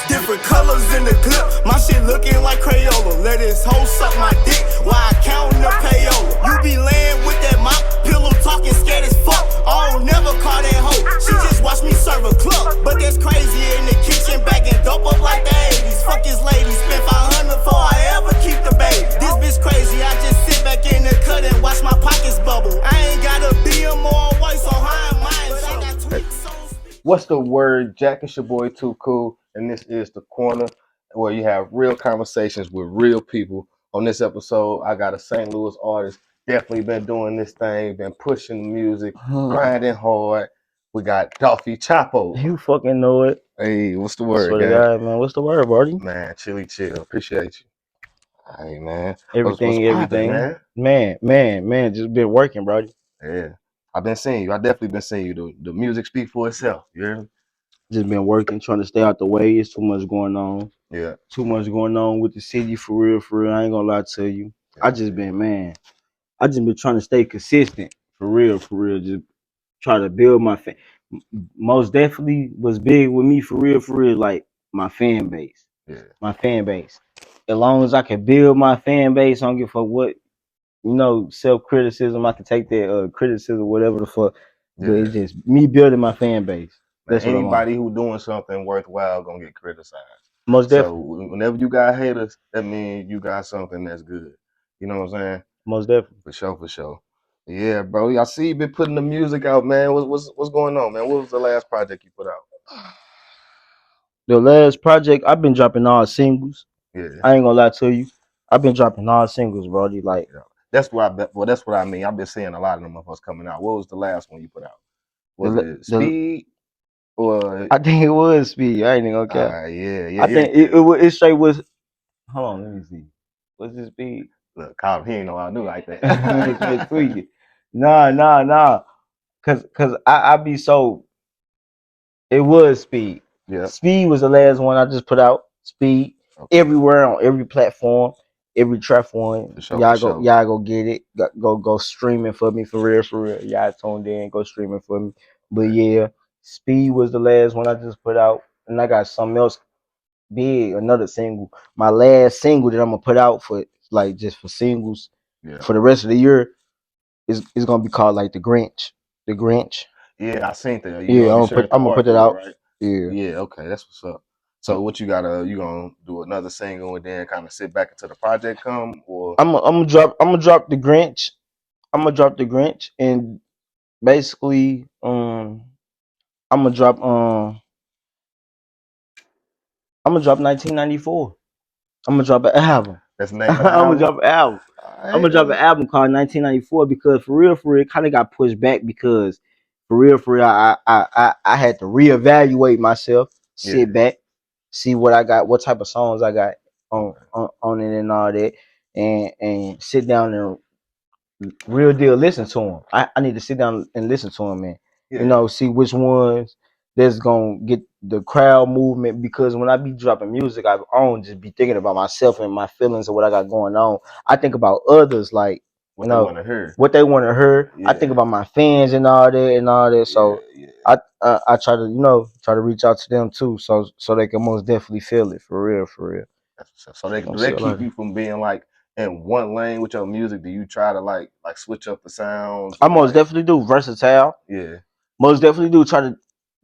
Different colors in the clip, my shit looking like Crayola. Let his hoe suck my dick while I counting the payola. You be laying with that mop, pillow talking scared as fuck. I don't never call that hoe, she just watch me serve a club. But that's crazy in the kitchen, bagging dope up like the 80s. Fuck his lady, spent 500 before I ever keep the baby. This bitch crazy, I just sit back in the cut and watch my pockets bubble. I ain't got a BM or a white, so high in mine, but I got tweaks on speed. What's the word, Jack? It's your boy Too Cool, and this is the corner where you have real conversations with real people. On this episode, I got a St. Louis artist, definitely been doing this thing, been pushing the music, grinding hard. We got Doffi Choppo. You fucking know it. Hey, what's the Swear word, to guy? God, man. What's the word, Barty? Man, chilly chill. Appreciate you. Hey, man. Everything, what's poppin', man. Just been working, Barty. Yeah. I've been seeing you. I definitely been seeing you. The music speak for itself. You hear me? Just been working, trying to stay out the way. It's too much going on. Yeah. Too much going on with the city, for real, for real. I ain't gonna lie to you. I just been trying to stay consistent, for real, for real. Just try to build my fan. Most definitely was big with me, for real, like my fan base. Yeah. My fan base. As long as I can build my fan base, I don't give a fuck what, self-criticism. I can take that criticism, whatever the fuck. But it's just me building my fan base. That's what I'm on. Anybody who doing something worthwhile gonna get criticized. Most So definitely. whenever you got haters, that means you got something that's good. You know what I'm saying? Most definitely. For sure. Yeah, bro. I see you been putting the music out, man. What's going on, man? What was the last project you put out? The last project, I've been dropping all singles. Yeah. I ain't gonna lie to you. I've been dropping all singles, bro. Like, Yeah. That's what I mean. I've been seeing a lot of them of us coming out. What was the last one you put out? Was it Speed or? I think it was Speed. I ain't even gonna cap. Yeah. I think it straight was. Hold on, let me see. What's this Speed? Look, Kyle, he ain't know how to do like that. Tweaking. Nah. Cause I be so. It was Speed. Yeah. Speed was the last one I just put out. Speed. Okay. Everywhere on every platform, every trap one. Sure, y'all go get it. Go streaming for me, for real. Y'all tuned in, go streaming for me. But yeah, Speed was the last one I just put out, and I got something else big, another single. My last single that I'm gonna put out for like just for singles for the rest of the year is gonna be called like the Grinch. The Grinch. Yeah, I seen that. I'm gonna put that out. Right? Yeah. Yeah, okay, that's what's up. So what you gonna do another single and then kind of sit back until the project come, or I'm gonna drop the Grinch. I'm gonna drop the Grinch, and basically I'm gonna drop 1994. I'm gonna drop an album. that's the name I'm of the album? gonna drop an album. I'm gonna drop an album called 1994 because for real, it kind of got pushed back because for real, I had to reevaluate myself, sit back, see what I got, what type of songs I got on it and all that, and sit down and real deal listen to them. I need to sit down and listen to them, man. See which ones that's gonna get the crowd movement, because when I be dropping music, I don't just be thinking about myself and my feelings and what I got going on. I think about others, like what they want to hear. What they want to hear. I think about my fans and all that. So I try to reach out to them too, so they can most definitely feel it for real. So they keep you from being like in one lane with your music. Do you try to like switch up the sounds? I most definitely do versatile. Yeah. Most definitely do try to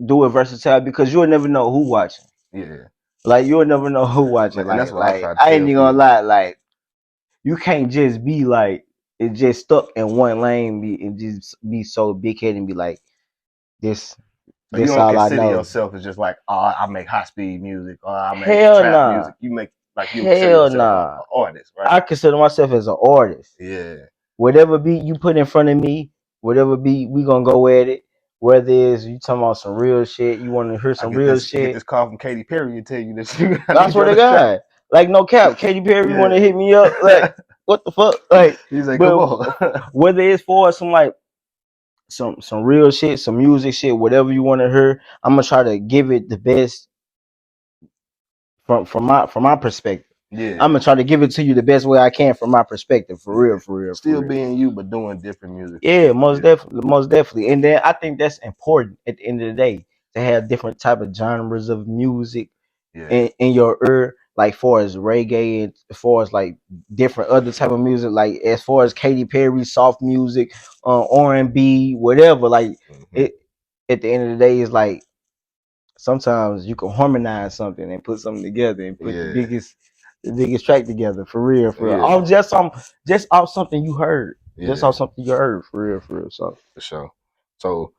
do it versatile because you'll never know who watching. Yeah. Like you'll never know who watching. And that's what I try to I ain't even gonna people. lie. Like you can't just be like it just stuck in one lane and just be so big headed and be like this. So you don't consider yourself as just like, oh, I make high speed music or I make trap music. You make like you consider yourself an artist, right? I consider myself as an artist. Yeah. Whatever beat you put in front of me, whatever beat we gonna go at it. Whether it's you talking about some real shit, you want to hear some real shit. Get this call from Katy Perry to tell you that you. I swear to God, like no cap, Katy Perry want to hit me up. Like what the fuck? Like he's like, come on. Whether it's for some like some real shit, some music shit, whatever you want to hear, I'm gonna try to give it the best from my perspective. Yeah. I'm gonna try to give it to you the best way I can from my perspective, for real, for real, for Still real. being you, but doing different music. Yeah, most definitely, most definitely. And then I think that's important at the end of the day to have different type of genres of music Yeah. in your ear, like far as reggae and as far as like different other type of music, like as far as Katy Perry, soft music, R&B, whatever. Like Mhm. it at the end of the day, is like sometimes you can harmonize something and put something together and put Yeah. the biggest track together, for real, for real. Yeah. Oh, just off something you heard. Just Yeah. off something you heard, for real, for real. So For sure. So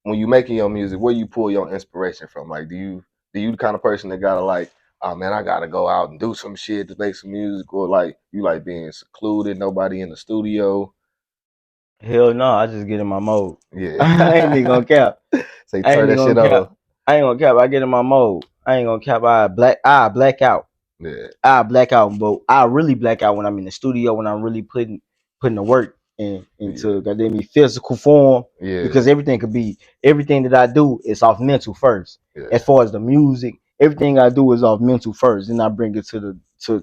when you making your music, where you pull your inspiration from? Like, do you the kind of person that gotta like, oh man, I gotta go out and do some shit to make some music, or like you like being secluded, nobody in the studio? hell no, I just get in my mode. I ain't even Yeah. gonna cap. Say I turn ain't even that gonna shit cap. on. I ain't gonna cap. I get in my mode. I ain't gonna cap. I black out. Yeah. I black out, but I really black out when I'm in the studio, when I'm really putting the work Yeah. into goddamn me physical form, Yeah. because everything that I do is off mental first. Yeah. As far as the music, everything I do is off mental first, then I bring it to the to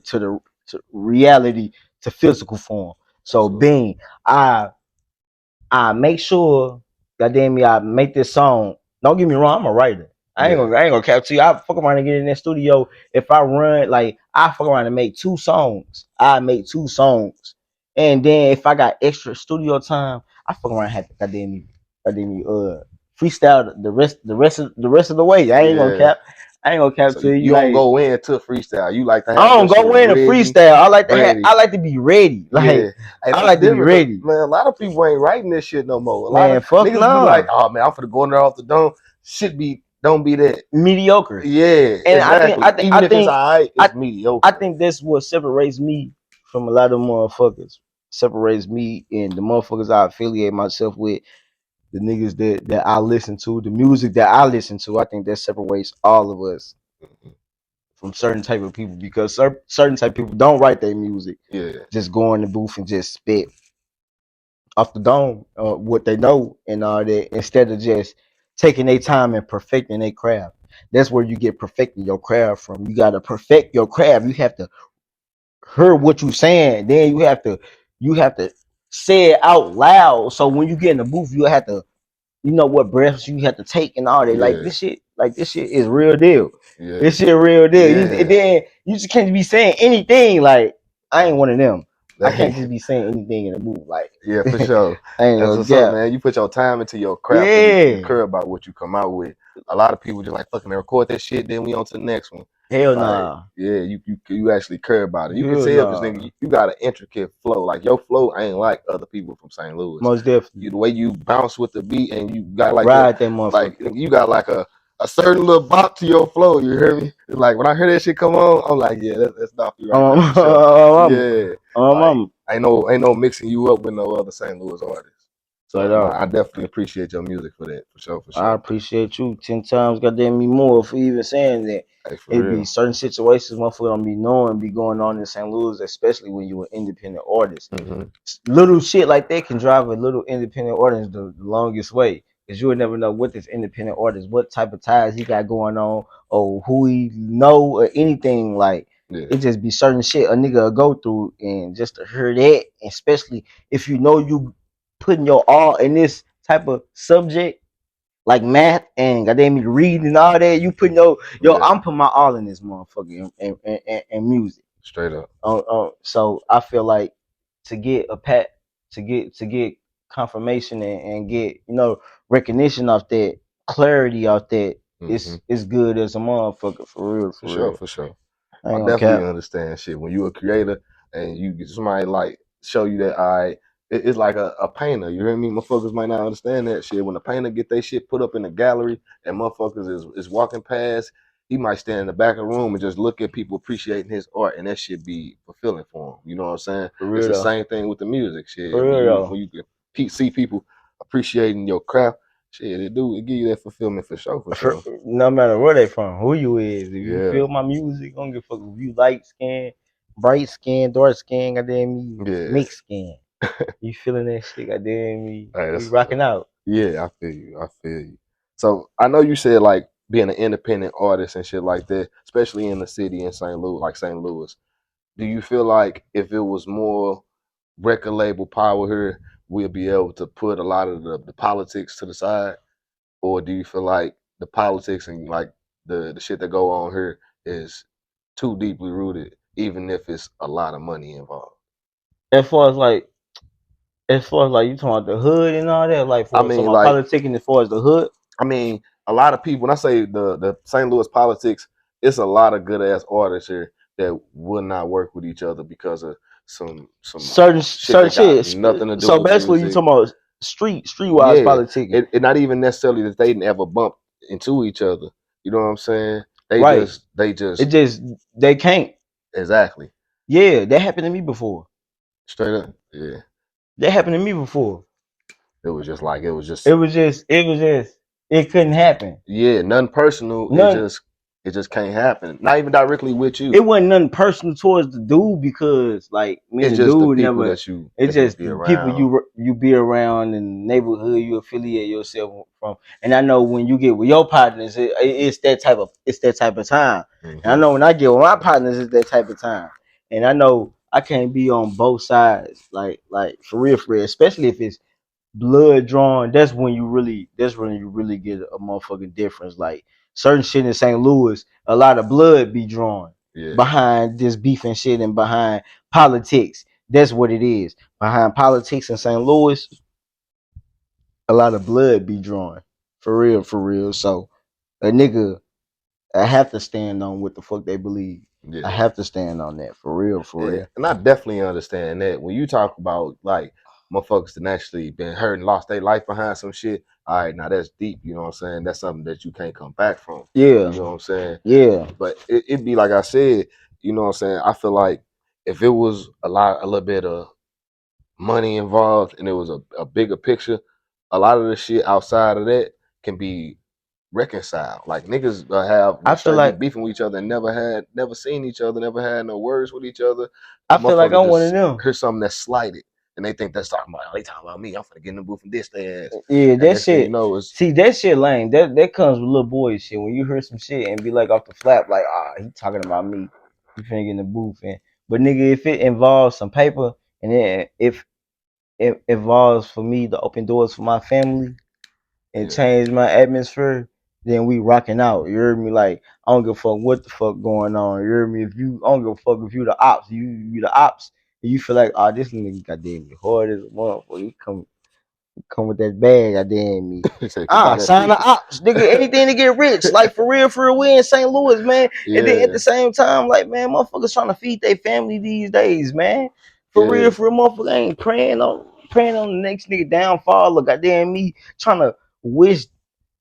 reality, to physical form. So Absolutely. being I make sure, goddamn me, I make this song. Don't get me wrong, I'm a writer. Yeah. I ain't gonna cap to you. I fuck around and get in that studio. If I run, like, I fuck around and make 2 songs. I make 2 songs. And then if I got extra studio time, I fuck around and have to goddamn me, freestyle the rest of the way. I ain't gonna Yeah. cap. I ain't gonna cap So to you. you don't Like, go into freestyle. You like to I have your don't shit go in a ready, freestyle. ready. I like to be ready. Yeah. Like, Hey, I that's like to be different because ready. man, a lot of people ain't writing this shit no more. A lot of Man, fuck niggas be no. like, oh man, I'm finna go in there off the dome. Shit be don't be that. Mediocre. Yeah, And exactly. Even if it's alright, I it's mediocre. I think that's what separates me from a lot of motherfuckers. Separates me and the motherfuckers I affiliate myself with, the niggas that I listen to, the music that I listen to. I think that separates all of us from certain type of people, because certain type of people don't write their music. Yeah, Just go in the booth and just spit off the dome what they know and all that, instead of just taking their time and perfecting their craft. That's where you get perfecting your craft from. You gotta perfect your craft. You have to hear what you saying, then you have to say it out loud. So when you get in the booth, you have to, you know what breaths you have to take and all that. yeah, Like this shit is real deal. yeah, This shit real deal. And yeah. then you just can't be saying anything. Like, I ain't one of them. I can't just Hey, be saying anything in the booth. Like, yeah, for sure. I ain't That's gonna what's up, gap. man. You put your time into your craft and you Yeah. care about what you come out with. A lot of people just like fucking they record that shit, then we on to the next one. Hell Like, nah. yeah, you actually care about it. You can Hell tell because nah. nigga, you got an intricate flow. Like your flow ain't like other people from St. Louis. Most definitely. You the way you bounce with the beat and you got like that, Ride that like motherfucker. you got like a certain little bop to your flow. You hear me? Like when I hear that shit come on, I'm like, yeah, that's Doffi right there for sure. Um, Yeah, like um, ain't no mixing you up with no other St. Louis artists. So right nah, out. I definitely appreciate your music for that, for sure, for I sure. appreciate you 10 times, goddamn me more for even saying that. Hey, for It be real. certain situations motherfucker don't be knowing be going on in St. Louis, especially when you an independent artist. Hmm. Little shit like that can drive a little independent artist the longest way. Cause you would never know what this independent artist, what type of ties he got going on, or who he know, or anything. Like, Yeah, it just be certain shit a nigga will go through, and just to hear that, especially if you know you putting your all in this type of subject, like math and goddamn me reading and all that. You putting yo, yeah, I'm putting my all in this motherfucker and music. straight up. So I feel like to get a pat, to get confirmation and get, recognition off that, clarity off that, Hmm. it's good as a motherfucker, for real, For for sure, real. for sure. I I ain't gonna definitely cap. understand shit. When you a creator and you get somebody like show you that it's like a painter. You hear me? Motherfuckers might not understand that shit. When a painter get their shit put up in the gallery and motherfuckers is walking past, he might stand in the back of the room and just look at people appreciating his art, and that should be fulfilling for him. You know what I'm saying? For It's real the though. same thing with the music For shit. When real you though. when you can see people appreciating your craft, shit, it give you that fulfillment for sure, for sure. No matter where they from, who you is, if you Yeah, feel my music, don't give a fuck if you light skin, bright skin, dark skin, goddamn me, yeah. mixed skin. You feeling that shit, goddamn me. Hey, We that's rocking out. yeah, I feel you. I feel you. So I know you said like being an independent artist and shit like that, especially in the city in St. Louis, like St. Louis. do you feel like if it was more record label power here, we'll be able to put a lot of the politics to the side? Or do you feel like the politics and like the shit that go on here is too deeply rooted, even if it's a lot of money involved? As far as like, you talking about the hood and all that, like I for some mean, about like, politicking as far as the hood. I mean, a lot of people. When I say the St. Louis politics, it's a lot of good ass artists here that would not work with each other because of some shit Certain that got shit. nothing to do So with basically, you music. talking about streetwise Yeah, politicking, it not even necessarily that they didn't ever bump into each other. You know what I'm saying? right? They It just just they can't. exactly Yeah, that happened to me before. straight up. Yeah, That happened to me before. it was just like it was It just was just, it couldn't happen. yeah, nothing personal. None. It just can't happen. Not even directly with It you. wasn't nothing personal towards the dude because like me and It's the just the dude people never. that you It's that you just be the people around. you be around in the neighborhood you affiliate yourself from. And I know when you get with your partners, it's that type of time. And I Hmm. know when I get with my partners, it's that type of time. And I know I can't be on both sides, like for real, especially if it's blood drawn. That's when you really get a motherfucking difference. Like certain shit in St. Louis, a lot of blood be drawn Yeah, behind this beef and shit and behind politics. That's what it is. Behind politics in St. Louis, a lot of blood be drawn. For real, for real. So a nigga, I have to stand on what the fuck they believe. I yeah. have to stand on that. For real, for Yeah, real. and I definitely understand that. When you talk about like motherfuckers that actually been hurt and lost their life behind some shit, all right, now that's deep. You know what I'm saying? That's something that you can't come back from. Yeah, You know what I'm saying? yeah. But it'd be like I said. You know what I'm saying? I feel like if it was a little bit of money involved, and it was a bigger picture, a lot of the shit outside of that can be reconciled. Like niggas have I be feel straight be like beefing with each other and never seen each other, never had no words with each other. I'm Motherfucker one of just them. hear something that's slighted and they think that's talking about, oh, they talking about me. I'm finna get in the booth and diss their ass. Yeah, And that next thing you shit. know is See, that shit lame. That comes with little boy shit. When you hear some shit and be like off the flap, like, he talking about me. You finna get in the booth and but nigga, if it involves some paper and then if it involves for me to open doors for my family and yeah, change my atmosphere, then we rocking out. You heard me? Like, I don't give a fuck what the fuck going on. You heard me? If you I don't give a fuck if you the ops, you the ops, and you feel like, this nigga goddamn me hard as a motherfucker. He come with that bag, goddamn me. he said, "Come buy that Sign the freaky." ops, nigga. Anything to get rich, like for real, we in St. Louis, man. And then at Yeah, the same time, like, man, motherfuckers trying to feed their family these days, man. yeah, For real, motherfucker ain't praying on the next nigga downfall. Look, goddamn me, trying to wish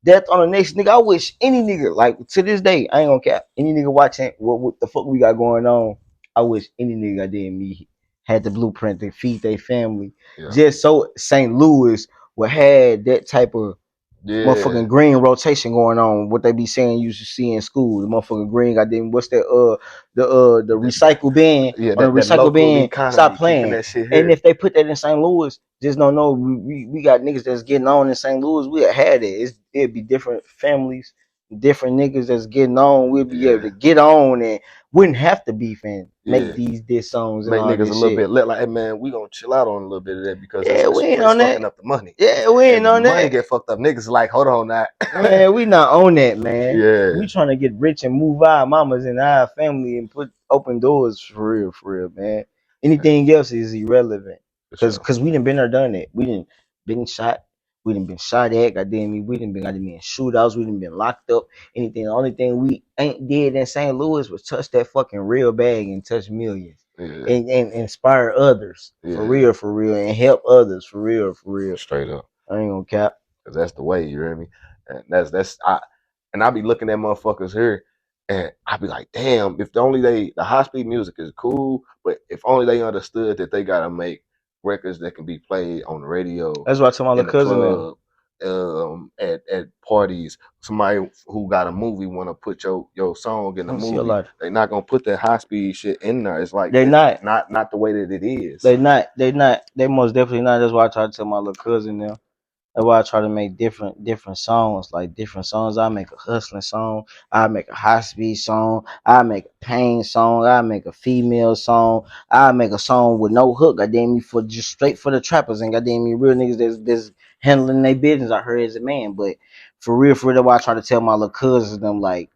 death on the next nigga. I wish any nigga, like to this day, I ain't gonna cap. Any nigga watching what the fuck we got going on, I wish any nigga goddamn me had the blueprint to feed their family. yeah, Just so St. Louis would have that type of yeah. motherfucking green rotation going on. What they be saying you should see in school. The motherfucking green goddamn what's that the recycle bin Yeah, on the that recycle local bin, stop economy, keeping playing. that shit And here. if they put that in St. Louis, just don't know we got niggas that's getting on in St. Louis. We'll have it. It'd be different families, different niggas that's getting on. We'll be able Yeah, to get on and wouldn't have to beef and make yeah. these diss songs and Make all niggas a this little shit. bit like, hey man, we gonna chill out on a little bit of that because Yeah, we ain't it's on fucking that. up the money. Yeah, we ain't And the on money that. get fucked up. Niggas like, hold on now. Man, we not on that, man. Yeah, We trying to get rich and move our mamas and our family and put open doors for real, man. Anything else is irrelevant. for sure. Cause we done been there, done it. We done been shot. We done been shot at. Goddamn me. We done been goddamn in shootouts. We done been locked up. Anything. The only thing we ain't did in St. Louis was touch that fucking real bag and touch millions. Yeah, And inspire others yeah, for real, and help others for real, for real. straight up. I ain't gonna cap. Cause that's the way, you hear me? And that's I and I be looking at motherfuckers here and I be like, damn, if only the high speed music is cool, but if only they understood that they gotta make records that can be played on the radio, That's why I told my in little the cousin them. club, at parties. Somebody who got a movie wanna put your song in I the don't see a movie, lot. they not gonna put that high speed shit in there. It's like They it's not. not the way that it is. They not. They not. They most definitely not. That's why I tried to tell my little cousin now. That's why I try to make different songs. Like different songs. I make a hustling song. I make a high speed song. I make a pain song. I make a female song. I make a song with no hook. Goddamn me for just straight for the trappers and goddamn me real niggas that's handling their business. I heard as a man, but for real, that's why I try to tell my little cousins them like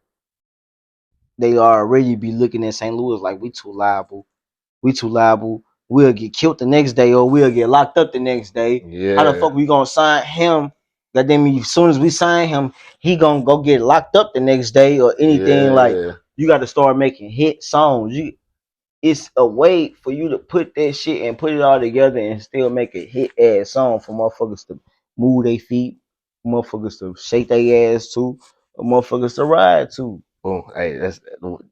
they already be looking at St. Louis like we too liable. We too liable. We'll get killed the next day or we'll get locked up the next day. How the Yeah, fuck we gonna sign him? Goddamn me, as soon as we sign him, he gonna go get locked up the next day or anything. Like yeah. you got to start making hit songs. It's a way for you to put that shit and put it all together and still make a hit ass song for motherfuckers to move their feet, motherfuckers to shake their ass to, or motherfuckers to ride to. Boom. Hey, that's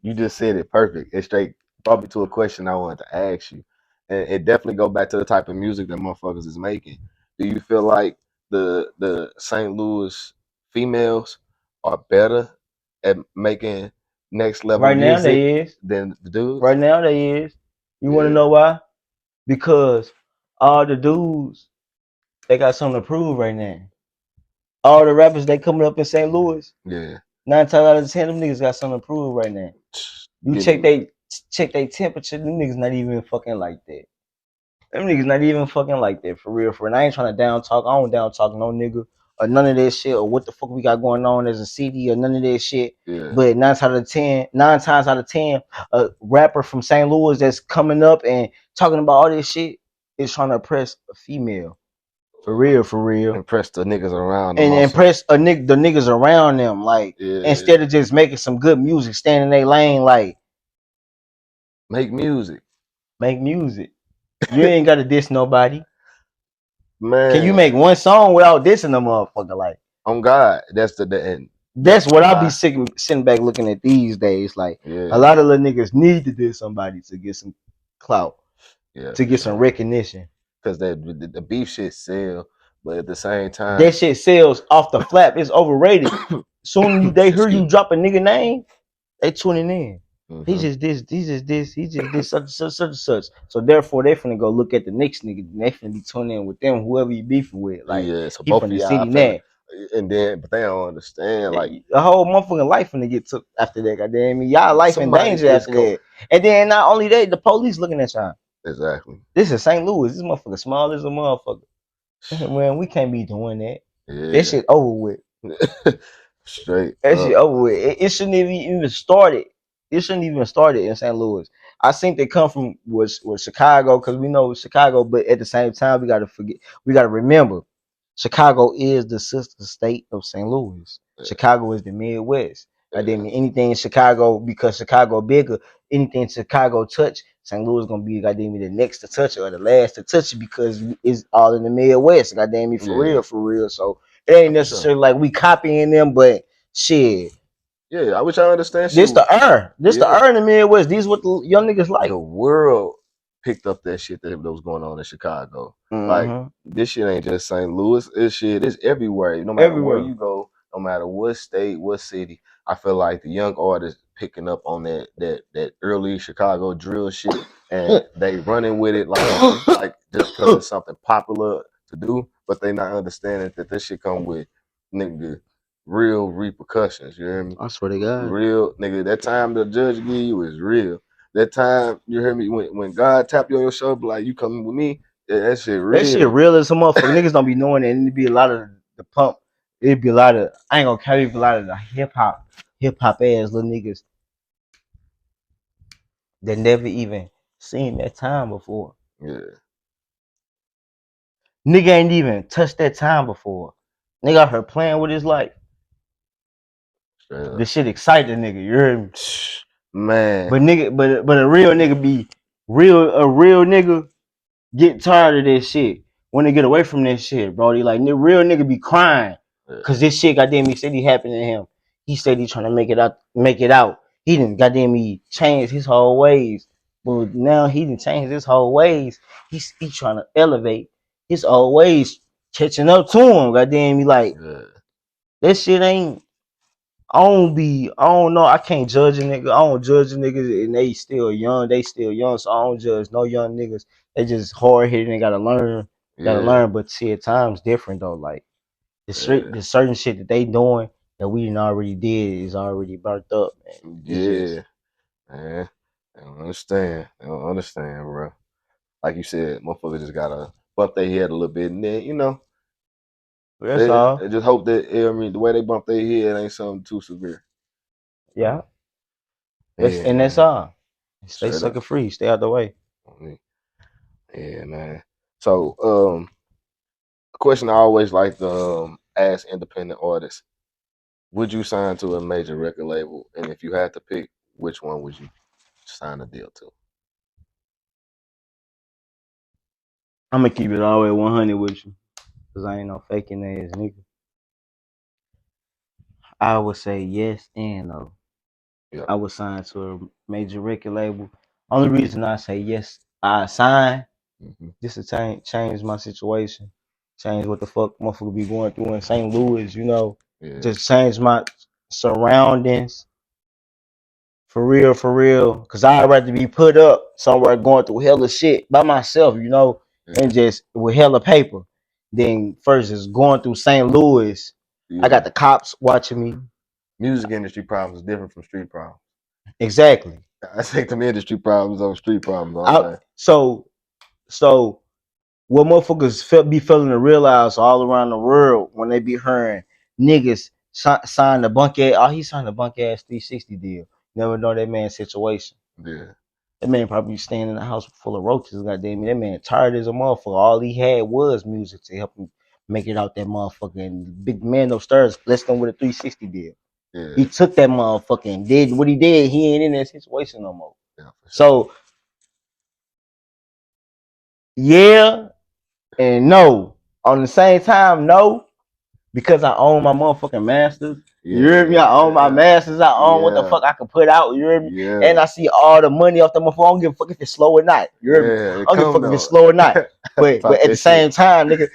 you just said it perfect. It straight brought me to a question I wanted to ask you, and it definitely go back to the type of music that motherfuckers is making. Do you feel like the St. Louis females are better at making next level Right now music they is. than the dudes? Right now they is. You want to Yeah, know why? Because all the dudes they got something to prove right now. All the rappers they coming up in St. Louis, yeah. 9 times out of 10, them niggas got something to prove right now. You Getting check they temperature, them niggas not even fucking like that. Them niggas not even fucking like that for real. For real. I ain't trying to down talk. I don't down talk no nigga or none of that shit or what the fuck we got going on as a CD or none of that shit. yeah. But 9 times out of 10, a rapper from St. Louis that's coming up and talking about all this shit is trying to impress a female. For real, for real. Impress the niggas around them And also. impress the niggas around them. Like Yeah. instead of just making some good music, staying in their lane, like Make music. make music. You ain't gotta diss nobody. Can you Man, make one song without dissing the motherfucker? Like on God. That's the end. that's That's what I be why. sitting back looking at these days. Like a Yeah, lot of little niggas need to diss somebody to get some clout, yeah, to for get some sure. recognition. Because the beef shit sell, but at the same time, That shit sells off the flap. It's overrated. Soon they hear excuse you me. drop a nigga name, they tuning in. He Hmm. just this, he just this, he just this, such and such. So therefore, they finna go look at the next nigga. And they finna be tuning in with them, whoever you beefing with. Like Yeah, so he both from of the y'all city finna, now. and then, but they don't understand. Like The whole motherfucking life finna get took after that. Goddamn me, y'all life in somebody danger is after go that. And then not only that, the police looking at y'all. exactly. This is St. Louis. This motherfucker small as a motherfucker. Man, we can't be doing that. That Yeah, shit over with. straight That shit up. over with. It shouldn't have even started. It shouldn't even started in St. Louis. I think they come from was Chicago because we know Chicago, but at the same time we gotta remember Chicago is the sister state of St. Louis. Chicago is the Midwest. I Yeah, mean anything in Chicago because Chicago bigger, anything Chicago touch, St. Louis gonna be goddamn me the next to touch it or the last to touch it because it's all in the Midwest. Goddamn me for yeah, real, for real. So it ain't for sure. necessarily like we copying them, but shit. Yeah, I wish I understand shit. This the air. This the Yeah, air in the Midwest. These what the young niggas the like. world picked up that shit that was going on in Chicago. Like Mm-hmm. this shit ain't just St. Louis. This shit is everywhere. No matter where Everywhere. you go, no matter what state, what city. I feel like the young artists picking up on that early Chicago drill shit, and they running with it like just because it's something popular to do, but they not understanding that this shit come with nigga real repercussions. You hear me? I swear to God. Real nigga, that time the judge give you is real. That time you hear me when God tap you on your shoulder like you coming with me, yeah, that shit That shit real. real as a motherfucker. Niggas don't be knowing it. And it'd be a lot of the pump. It'd be a lot of I ain't gonna carry a lot of the hip hop ass little niggas that never even seen that time before. Yeah, Nigga ain't even touched that time before. Nigga out here playing with his life. straight up. This shit excite the nigga, you heard me? Man, But a real nigga be a real nigga get tired of this shit. When they get away from this shit, bro, they like real nigga be crying. yeah, Cause this shit goddamn he said he happened to him. He said he trying to make it out. He didn't goddamn me change his whole ways. But now he didn't change his whole ways. He trying to elevate his old ways, catching up to him. Goddamn me like yeah, that shit ain't I don't know. I can't judge a nigga. I don't judge a niggas and they still young. They still young. So I don't judge no young niggas. They just hard headed and gotta learn. Gotta yeah, learn. But see at times different though. Like The certain shit that they doing that we done already did is already burnt up, man. It's just man. They don't understand. They don't understand, bro. Like you said, motherfuckers just gotta bump their head a little bit, and then that's all. they just hope that the way they bump their head ain't something too severe. Yeah. Yeah, That's man. all. Stay Straight sucker up. free. Stay out the way. Yeah, man. So, a question I always like to ask independent artists: would you sign to a major record label, and if you had to pick, which one would you sign a deal to? I'm gonna keep it all the way 100 with you, cause I ain't no faking ass nigga. I would say yes and no. Yeah. I would sign to a major record label. Only reason I say yes, I sign Mm-hmm. just to change my situation, change what the fuck motherfucker be going through in St. Louis. Yeah. Just change my surroundings. For real. Cause I'd rather be put up somewhere going through hella shit by myself, Yeah. and just with hella paper. Then first is going through St. Louis. I Yeah. got the cops watching me. Music industry problems is different from street problems. Exactly. I take them industry problems over street problems all I, day. so what motherfuckers be failing to realize all around the world when they be hearing niggas sign a bunk ass, he signed a bunk ass 360 deal. Never know that man's situation. Yeah. That man probably staying in a house full of roaches. Goddamn me, that man tired as a motherfucker. All he had was music to help him make it out that motherfucker. And big man upstairs blessed him with a 360 deal. He Yeah. took that motherfucker and did what he did. He ain't in that situation no more. Yeah, for sure. So yeah and no. On the same time, no. Because I own my motherfucking masters. You hear me? I own my masters. I own what the fuck I can put out. You hear me? Yeah. And I see all the money off the motherfucker. I don't give a fuck if it's slow or not. You hear me? Yeah. I don't give a Come fuck if it's though. slow or not. But Pop at the that shit. same time, nigga,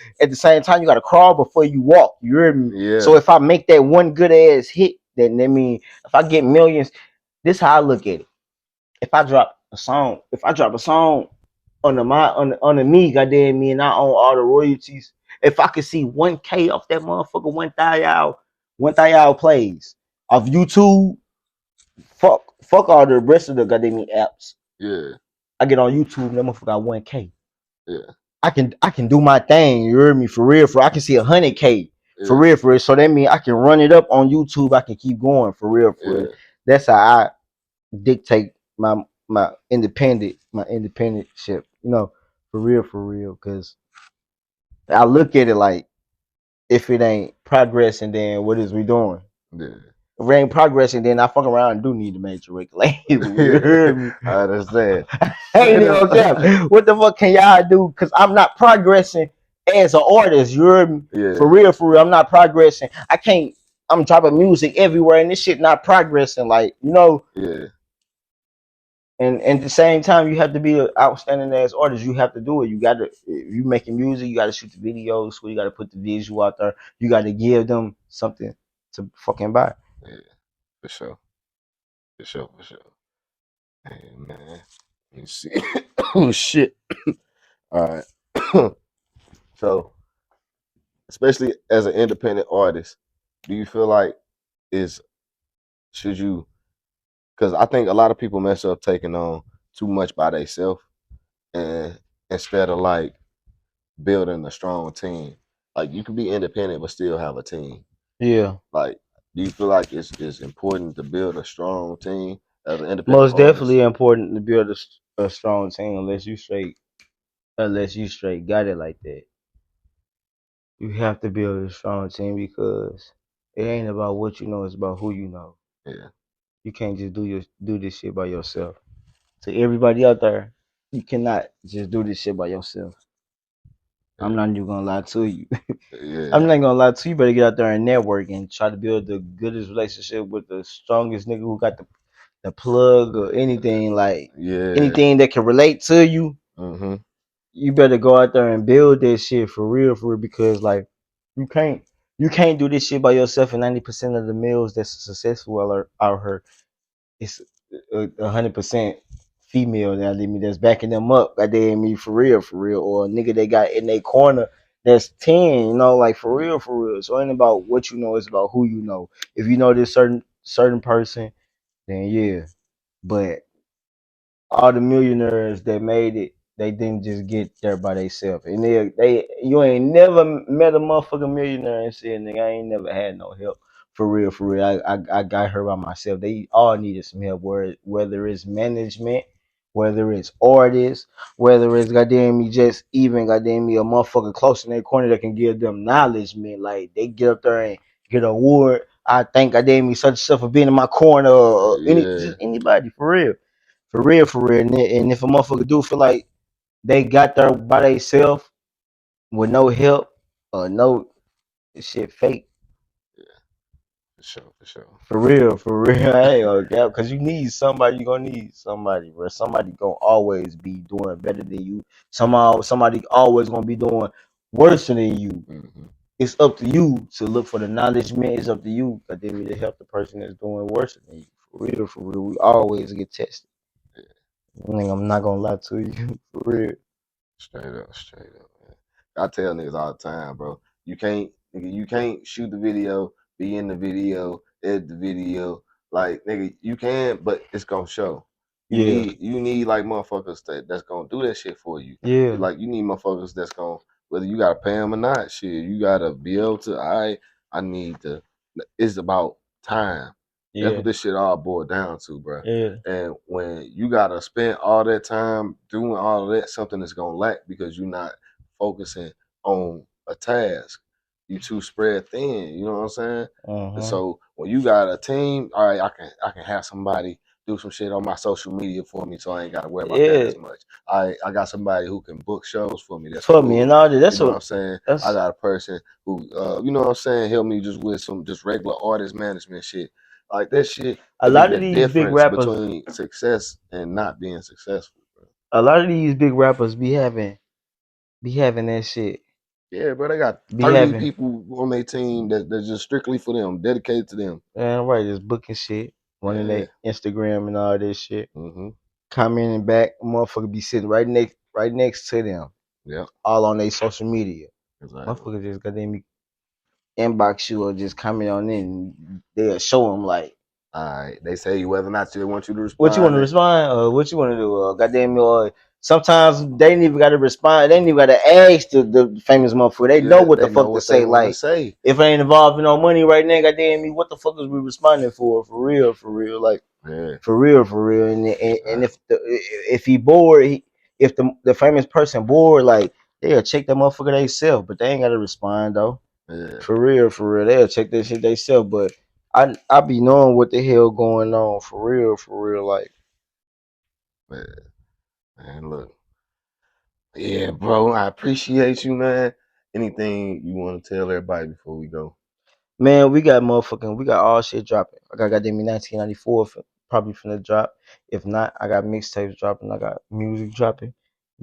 you gotta crawl before you walk. You hear me? Yeah. So if I make that one good ass hit, then that mean if I get millions, this how I look at it. If I drop a song under me, goddamn me, and I own all the royalties. If I could see 1K off that motherfucker, 1,000 plays off YouTube, fuck all the rest of the goddamn apps. Yeah. I get on YouTube, that motherfucker got 1K. Yeah. I can do my thing. You heard me? For real. I can see 100K. For real. So that means I can run it up on YouTube. I can keep going for real. That's how I dictate my independent ship. For real. Cause I look at it like if it ain't progressing, then what is we doing? Yeah. If it ain't progressing, then I fuck around and do need a major record label. You heard me? I understand. I ain't even care. What the fuck can y'all do? Cause I'm not progressing as an artist. You heard me? Yeah. For real. I'm not progressing. I'm dropping music everywhere and this shit not progressing. Like, Yeah. And at the same time, you have to be an outstanding as artist. You have to do it. You got to, if you making music, you got to shoot the videos. So you got to put the visual out there. You got to give them something to fucking buy. Yeah. For sure. Hey, man. Let me see. Oh shit. All right. So, especially as an independent artist, do you feel like is should you? Because I think a lot of people mess up taking on too much by themselves, and instead of like building a strong team. Like you can be independent but still have a team. Yeah. Like, do you feel like it's important to build a strong team as an independent Most artist? definitely important to build a strong team unless you straight got it like that. You have to build a strong team because it ain't about what you know, it's about who you know. Yeah. You can't just do this shit by yourself. To everybody out there, you cannot just do this shit by yourself. I'm not even gonna lie to you. Yeah. I'm not gonna lie to you. Better get out there and network and try to build the goodest relationship with the strongest nigga who got the plug or anything anything that can relate to you. Mm-hmm. You better go out there and build that shit for real, because like you can't do this shit by yourself. And 90% of the males that's successful are out here, it's 100% female that's backing them up. Goddamn me, for real, or a nigga they got in their corner that's 10, you know, like for real, for real. So it ain't about what you know, it's about who you know. If you know this certain person, then yeah. But all the millionaires that made it, they didn't just get there by themselves. And they you ain't never met a motherfucking millionaire and said, nigga, I ain't never had no help. For real, for real. I got her by myself. They all needed some help, whether it's management, whether it's artists, whether it's goddamn me just even goddamn me a motherfucker close in their corner that can give them knowledge, man. Like they get up there and get an award. I thank goddamn me such and such for being in my corner or any Yeah, just anybody for real. For real, for real. And if a motherfucker do feel like they got there by themselves with no help or no shit fake. for sure, for sure. For real, for real. I ain't gonna doubt because you need somebody, you gonna need somebody, bro. Somebody gonna always be doing better than you. Somehow somebody always gonna be doing worse than you. Mm-hmm. It's up to you to look for the knowledge, man. It's up to you. Cause they need to help the person that's doing worse than you. For real, for real. We always get tested. I'm not gonna lie to you. For real. Straight up, man. I tell niggas all the time, bro. You can't shoot the video, be in the video, edit the video. Like, nigga, you can, but it's gonna show. Yeah. You need like motherfuckers that's gonna do that shit for you. Yeah. Like, you need motherfuckers that's gonna, whether you gotta pay them or not, shit, you gotta be able to. I need to. It's about time. That's Yeah. what this shit all boiled down to, bro. Yeah. And when you gotta spend all that time doing all of that, something is gonna lack because you're not focusing on a task. You too spread thin. You know what I'm saying? And Uh-huh. so when you got a team, all right, I can have somebody do some shit on my social media for me, so I ain't gotta worry about that Yeah. as much. I got somebody who can book shows for me. That's For me cool. and all that. You That's know what what I'm saying? I that's got a person who, you know what I'm saying, help me just with some just regular artist management shit. Like that shit a it be lot of the these big difference rappers between success and not being successful, bro. a lot of these big rappers be having that shit. Yeah, bro, they got Be 30 having people on their team that's just strictly for them, dedicated to them. right, just booking shit, running their Yeah. Instagram and all this shit. Mm-hmm. Commenting back, motherfucker be sitting right next to them. Yep. All on their social media. Exactly. Motherfucker just goddamn inbox you or just comment on it and they'll show them like All right. They say whether or not they want you to what you want respond. to respond or what you want to do. Goddamn, or sometimes they ain't even got to respond. They ain't even got to ask the famous motherfucker. They know Yeah, what the they know fuck to what they say. want to Like, say. if I ain't involved in no money right now, goddamn me, what the fuck is we responding for? For real, for real. Like, Yeah. for real, for real. And Right. if he bored, if the famous person bored, like, they'll check that motherfucker themselves, but they ain't got to respond though. Yeah. For real, for real. They'll check that shit themselves, but I be knowing what the hell going on. For real. Like, Man, man, look. Yeah, bro. I appreciate you, man. Anything you want to tell everybody before we go? man, we got all shit dropping. I got goddamn me 1994 probably finna drop. If not, I got mixtapes dropping. I got music dropping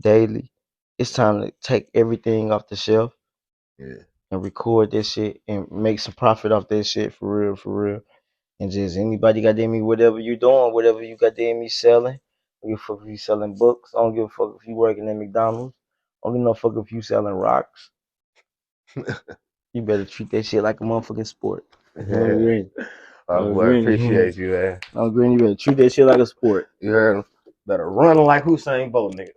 daily. It's time to take everything off the shelf Yeah. and record this shit and make some profit off this shit for real, for real. And just anybody goddamn me, whatever you doing, whatever you goddamn me selling. I don't give a fuck if you selling books. I don't give a fuck if you working at McDonald's. I don't give no fuck if you selling rocks. You better treat that shit like a motherfucking sport. Yeah. Already. Boy, Already. appreciate you, man. I'm green. You better treat that shit like a sport. You heard him? Better run like Hussein Bolt, nigga.